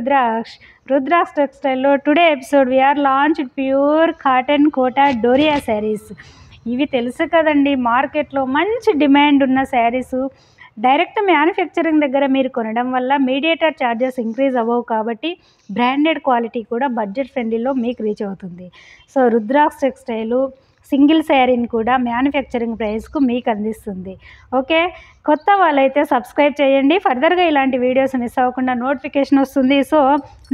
Rudraksh. Rudraksh Textile lo today episode we are launched pure cotton kota Doria sarees. ఇవి తెలుసు కదండి, మార్కెట్లో మంచి డిమాండ్ ఉన్న శారీస్. డైరెక్ట్ మ్యానుఫ్యాక్చరింగ్ దగ్గర మీరు కొనడం వల్ల మీడియేటర్ ఛార్జెస్ ఇంక్రీజ్ అవ్వవు, కాబట్టి బ్రాండెడ్ క్వాలిటీ కూడా బడ్జెట్ ఫ్రెండ్లీలో మీకు రీచ్ అవుతుంది. సో రుద్రాక్ష్ టెక్స్టైల్ సింగిల్ శారీని కూడా మ్యానుఫ్యాక్చరింగ్ ప్రైస్కు మీకు అందిస్తుంది. ఓకే, కొత్త వాళ్ళైతే సబ్స్క్రైబ్ చేయండి. ఫర్దర్గా ఇలాంటి వీడియోస్ మిస్ అవ్వకుండా నోటిఫికేషన్ వస్తుంది. సో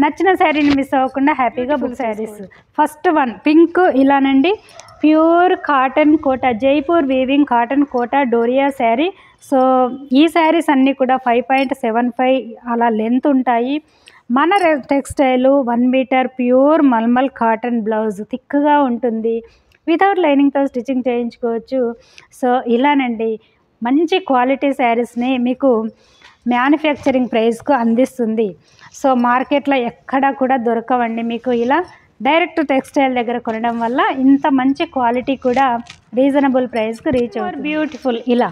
నచ్చిన శారీని మిస్ అవ్వకుండా హ్యాపీగా book sarees. First one pink ఇలానండి, pure cotton Kota Jaipur weaving cotton Kota Doria saree. So ఈ శారీస్ అన్నీ కూడా 5.75 అలా లెంత్ ఉంటాయి. మన textile 1 metre pure malmal cotton blouse థిక్గా ఉంటుంది. వితౌట్ లైనింగ్తో స్టిచ్చింగ్ చేయించుకోవచ్చు. సో ఇలానండి మంచి క్వాలిటీ శారీస్ని మీకు మ్యానుఫ్యాక్చరింగ్ ప్రైస్కు అందిస్తుంది. సో మార్కెట్లో ఎక్కడా కూడా దొరకవండి మీకు. ఇలా డైరెక్ట్ టెక్స్టైల్ దగ్గర కొనడం వల్ల ఇంత మంచి క్వాలిటీ కూడా రీజనబుల్ ప్రైస్కు రీచ్ అవుతుంది. బ్యూటిఫుల్ ఇలా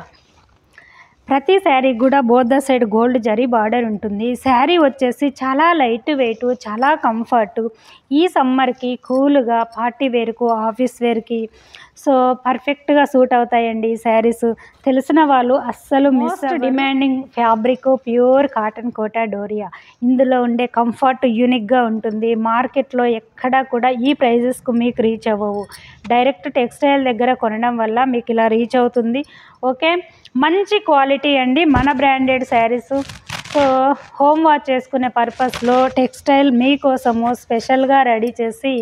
ప్రతి శారీ కూడా both the side gold zari border ఉంటుంది. శారీ వచ్చేసి చాలా లైట్ వెయిట్, చాలా కంఫర్ట్. ఈ సమ్మర్కి కూల్గా పార్టీ వేర్కు, ఆఫీస్ వేర్కి సో పర్ఫెక్ట్గా సూట్ అవుతాయండి ఈ శారీస్. తెలిసిన వాళ్ళు అస్సలు miss. Demanding fabric pure cotton Kota Doria. ఇందులో ఉండే కంఫర్ట్ యూనిక్గా ఉంటుంది. మార్కెట్లో ఎక్కడా కూడా ఈ ప్రైజెస్కు మీకు రీచ్ అవ్వవు. డైరెక్ట్ టెక్స్టైల్ దగ్గర కొనడం వల్ల మీకు ఇలా రీచ్ అవుతుంది. ఓకే, మంచి క్వాలిటీ అండి మన branded saris. So home wash చేసుకునే పర్పస్లో టెక్స్టైల్ మీకోసము స్పెషల్గా రెడీ చేసి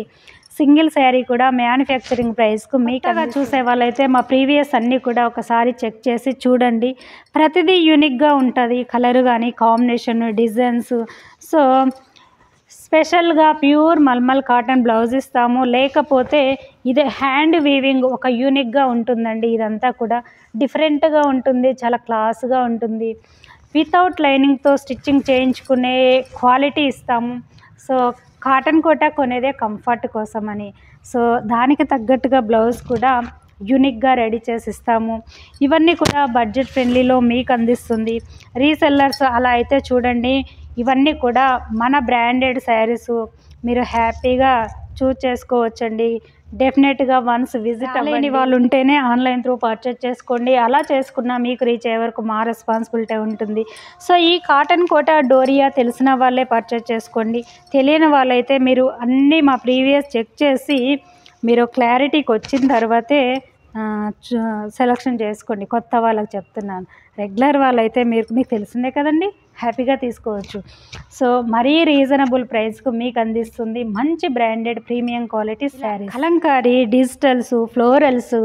సింగిల్ శారీ కూడా మ్యానుఫ్యాక్చరింగ్ ప్రైస్కు మీకు చూసే వాళ్ళైతే మా ప్రీవియస్ అన్నీ కూడా ఒకసారి చెక్ చేసి చూడండి. ప్రతిదీ యూనిక్గా ఉంటుంది, కలర్ కానీ కాంబినేషన్, డిజైన్స్. సో స్పెషల్గా ప్యూర్ మల్మల్ కాటన్ బ్లౌజ్ ఇస్తాము. లేకపోతే ఇదే హ్యాండ్ వీవింగ్ ఒక యూనిక్గా ఉంటుందండి. ఇదంతా కూడా డిఫరెంట్గా ఉంటుంది, చాలా క్లాస్గా ఉంటుంది. వితౌట్ లైనింగ్తో స్టిచ్చింగ్ చేయించుకునే క్వాలిటీ ఇస్తాము. సో కాటన్ కోటా కొనేదే కంఫర్ట్ కోసమని. సో దానికి తగ్గట్టుగా బ్లౌజ్ కూడా యూనిక్గా రెడీ చేసి ఇస్తాము. ఇవన్నీ కూడా బడ్జెట్ ఫ్రెండ్లీలో మీకు అందిస్తుంది. రీసెల్లర్స్ అలా అయితే చూడండి, ఇవన్నీ కూడా మన బ్రాండెడ్ శారీస్ మీరు హ్యాపీగా చూస్ చేసుకోవచ్చండి. డెఫినెట్గా వన్స్ విజిట్ అవ్వని వాళ్ళు ఉంటేనే ఆన్లైన్ త్రూ పర్చేజ్ చేసుకోండి. అలా చేసుకున్నా మీకు రీచ్ అయ్యే వరకు మా రెస్పాన్సిబిలిటీ ఉంటుంది. సో ఈ కాటన్ కోటా డోరియా తెలిసిన వాళ్ళే పర్చేజ్ చేసుకోండి. తెలియని వాళ్ళైతే మీరు అన్నీ మా ప్రీవియస్ చెక్ చేసి మీరు క్లారిటీకి వచ్చిన తర్వాతే సెలక్షన్ చేసుకోండి. కొత్త వాళ్ళకి చెప్తున్నాను. రెగ్యులర్ వాళ్ళైతే మీకు తెలిసిందే కదండి, హ్యాపీగా తీసుకోవచ్చు. సో మరీ రీజనబుల్ ప్రైస్కు మీకు అందిస్తుంది మంచి branded premium quality saree. Kalamkari, digitals, florals,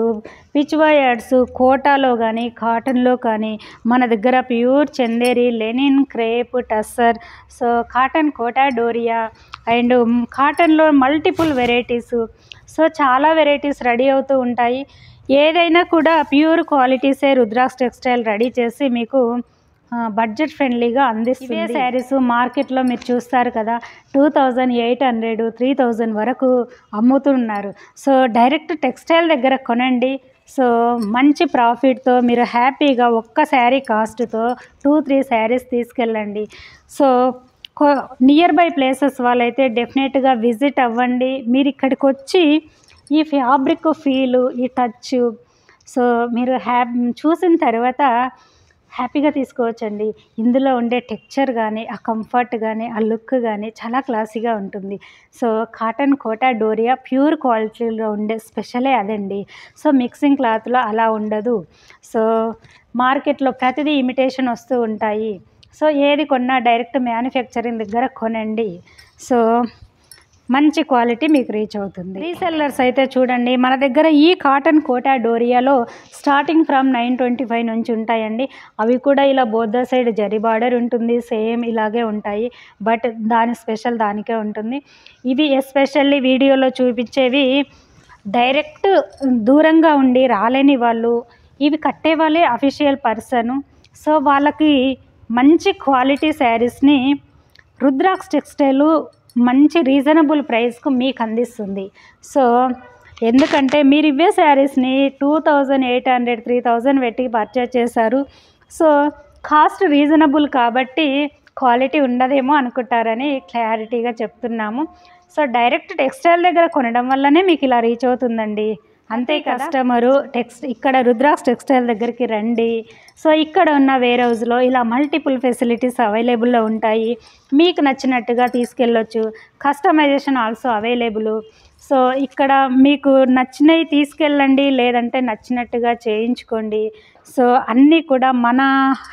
పిచ్వాయర్డ్స్ కోటాలో కానీ కాటన్లో కానీ మన దగ్గర pure Chanderi, linen, crepe, tussar, so cotton Kota Doria and కాటన్లో మల్టిపుల్ వెరైటీస్. సో చాలా వెరైటీస్ రెడీ అవుతూ ఉంటాయి. ఏదైనా కూడా ప్యూర్ క్వాలిటీసే రుద్రాక్ష్ టెక్స్టైల్ రెడీ చేసి మీకు బడ్జెట్ ఫ్రెండ్లీగా అందిస్తుంది. శారీస్ మార్కెట్లో మీరు చూస్తారు కదా, 2800, 3000 వరకు అమ్ముతున్నారు. సో డైరెక్ట్ టెక్స్టైల్ దగ్గర కొనండి. సో మంచి ప్రాఫిట్తో మీరు హ్యాపీగా ఒక్క శారీ కాస్ట్తో 2-3 శారీస్ తీసుకెళ్ళండి. సో నియర్ బై ప్లేసెస్ వాళ్ళైతే డెఫినెట్గా విజిట్ అవ్వండి. మీరు ఇక్కడికి వచ్చి ఈ ఫ్యాబ్రిక్ ఫీలు, ఈ టచ్ సో మీరు చూసిన తర్వాత హ్యాపీగా తీసుకోవచ్చండి. ఇందులో ఉండే టెక్స్చర్ కానీ, ఆ కంఫర్ట్ కానీ, ఆ లుక్ కానీ చాలా క్లాసీగా ఉంటుంది. So cotton Kota Doria pure క్వాలిటీలో ఉండే స్పెషలే అదండి. సో మిక్సింగ్ క్లాత్లో అలా ఉండదు. సో మార్కెట్లో ప్రతిదీ ఇమిటేషన్ వస్తూ ఉంటాయి. సో ఏది కొన్నా డైరెక్ట్ మ్యానుఫ్యాక్చరింగ్ దగ్గర కొనండి. సో మంచి క్వాలిటీ మీకు రీచ్ అవుతుంది. రీసెల్లర్స్ అయితే చూడండి, మన దగ్గర ఈ కాటన్ కోటా డోరియాలో స్టార్టింగ్ ఫ్రమ్ 925 నుంచి ఉంటాయండి. అవి కూడా ఇలా both the side zari border ఉంటుంది, సేమ్ ఇలాగే ఉంటాయి. బట్ దాని స్పెషల్ దానికే ఉంటుంది. ఇవి ఎస్పెషల్లీ వీడియోలో చూపించేవి డైరెక్ట్ దూరంగా ఉండి రాలేని వాళ్ళు, ఇవి కట్టే వాళ్ళే అఫీషియల్ పర్సన్. సో వాళ్ళకి మంచి క్వాలిటీ శారీస్ని రుద్రాక్ష్ టెక్స్టైల్ మంచి రీజనబుల్ ప్రైస్కు మీకు అందిస్తుంది. సో ఎందుకంటే మీరు ఇవే శారీస్ని 2800, 3000 పెట్టి పర్చేజ్ చేశారు. సో కాస్ట్ రీజనబుల్ కాబట్టి క్వాలిటీ ఉండదేమో అనుకుంటారని క్లారిటీగా చెప్తున్నాము. సో డైరెక్ట్ టెక్స్టైల్ దగ్గర కొనడం వల్లనే మీకు ఇలా రీచ్ అవుతుందండి. అంతే కస్టమరు ఇక్కడ రుద్రాక్ష టెక్స్టైల్ దగ్గరికి రండి. సో ఇక్కడ ఉన్న వేర్ హౌస్లో ఇలా మల్టిపుల్ ఫెసిలిటీస్ అవైలబుల్లో ఉంటాయి. మీకు నచ్చినట్టుగా తీసుకెళ్ళొచ్చు. Customisation also available. సో ఇక్కడ మీకు నచ్చినవి తీసుకెళ్ళండి, లేదంటే నచ్చినట్టుగా చేయించుకోండి. సో అన్నీ కూడా మన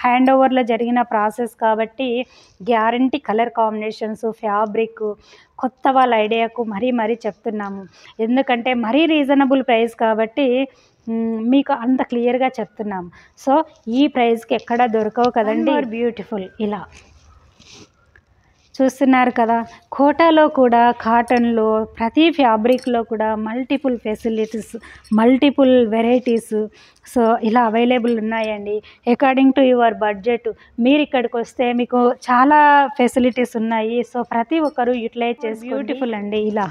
హ్యాండ్ ఓవర్లో జరిగిన ప్రాసెస్ కాబట్టి గ్యారంటీ కలర్ కాంబినేషన్స్, ఫ్యాబ్రిక్ కొత్త వాళ్ళ ఐడియాకు మరీ చెప్తున్నాము. ఎందుకంటే మరీ రీజనబుల్ ప్రైస్ కాబట్టి మీకు అంత క్లియర్గా చెప్తున్నాము. సో ఈ ప్రైస్కి ఎక్కడ దొరకవు కదండి. బ్యూటిఫుల్ ఇలా చూస్తున్నారు కదా. కోటాలో కూడా కాటన్లో ప్రతి ఫ్యాబ్రిక్లో కూడా multiple facilities, multiple varieties so ఇలా అవైలబుల్ ఉన్నాయండి. అకార్డింగ్ టు యువర్ బడ్జెట్ మీరు ఇక్కడికి వస్తే మీకు చాలా ఫెసిలిటీస్ ఉన్నాయి. సో ప్రతి ఒక్కరూ యూటిలైజ్ చేసి బ్యూటిఫుల్ అండి. ఇలా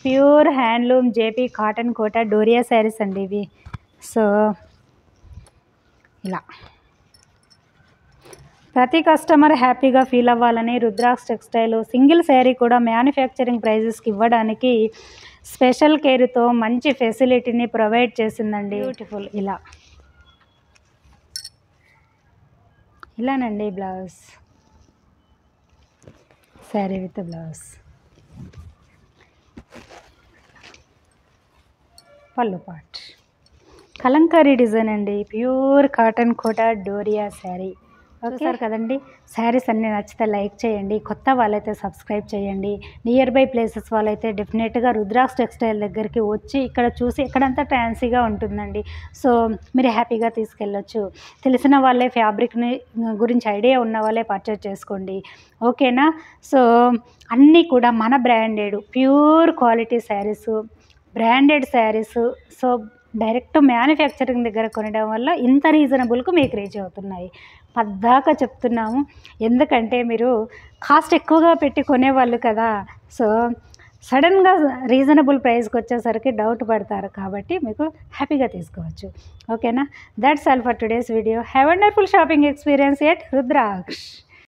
pure handloom JP cotton Kota Doria saris అండి ఇవి. సో ఇలా ప్రతి కస్టమర్ హ్యాపీగా ఫీల్ అవ్వాలని రుద్రాక్ష టెక్స్టైల్ సింగిల్ శారీ కూడా మ్యానుఫ్యాక్చరింగ్ ప్రైజెస్కి ఇవ్వడానికి స్పెషల్ కేర్తో మంచి ఫెసిలిటీని ప్రొవైడ్ చేసిందండి. బ్యూటిఫుల్ ఇలానండి బ్లౌజ్, శారీ విత్ బ్లౌజ్, పళ్ళు పాట్, కలంకారీ డిజైన్ అండి. Pure cotton Kota Doria saree. చూసారు కదండి. శారీస్ అన్నీ నచ్చితే లైక్ చేయండి. కొత్త వాళ్ళైతే సబ్స్క్రైబ్ చేయండి. నియర్ బై ప్లేసెస్ వాళ్ళైతే డెఫినెట్గా రుద్రాక్ష టెక్స్టైల్ దగ్గరికి వచ్చి ఇక్కడ చూసి ఇక్కడంతా ఫ్యాన్సీగా ఉంటుందండి. సో మీరు హ్యాపీగా తీసుకెళ్ళొచ్చు. తెలిసిన వాళ్ళే ఫ్యాబ్రిక్ని గురించి ఐడియా ఉన్న వాళ్ళే పర్చేజ్ చేసుకోండి. ఓకేనా. సో అన్నీ కూడా మన branded pure quality saris, branded saris. So direct manufacturing దగ్గర కొనడం వల్ల ఇంత రీజనబుల్కు మీకు రీచ్ అవుతున్నాయి. పద్దాకా చెప్తున్నాము, ఎందుకంటే మీరు కాస్ట్ ఎక్కువగా పెట్టి కొనేవాళ్ళు కదా. సో సడన్గా రీజనబుల్ ప్రైస్కి వచ్చేసరికి డౌట్ పడతారు కాబట్టి మీకు హ్యాపీగా తీసుకోవచ్చు. ఓకేనా. That's all for today's video. Have wonderful shopping experience at rudraksha.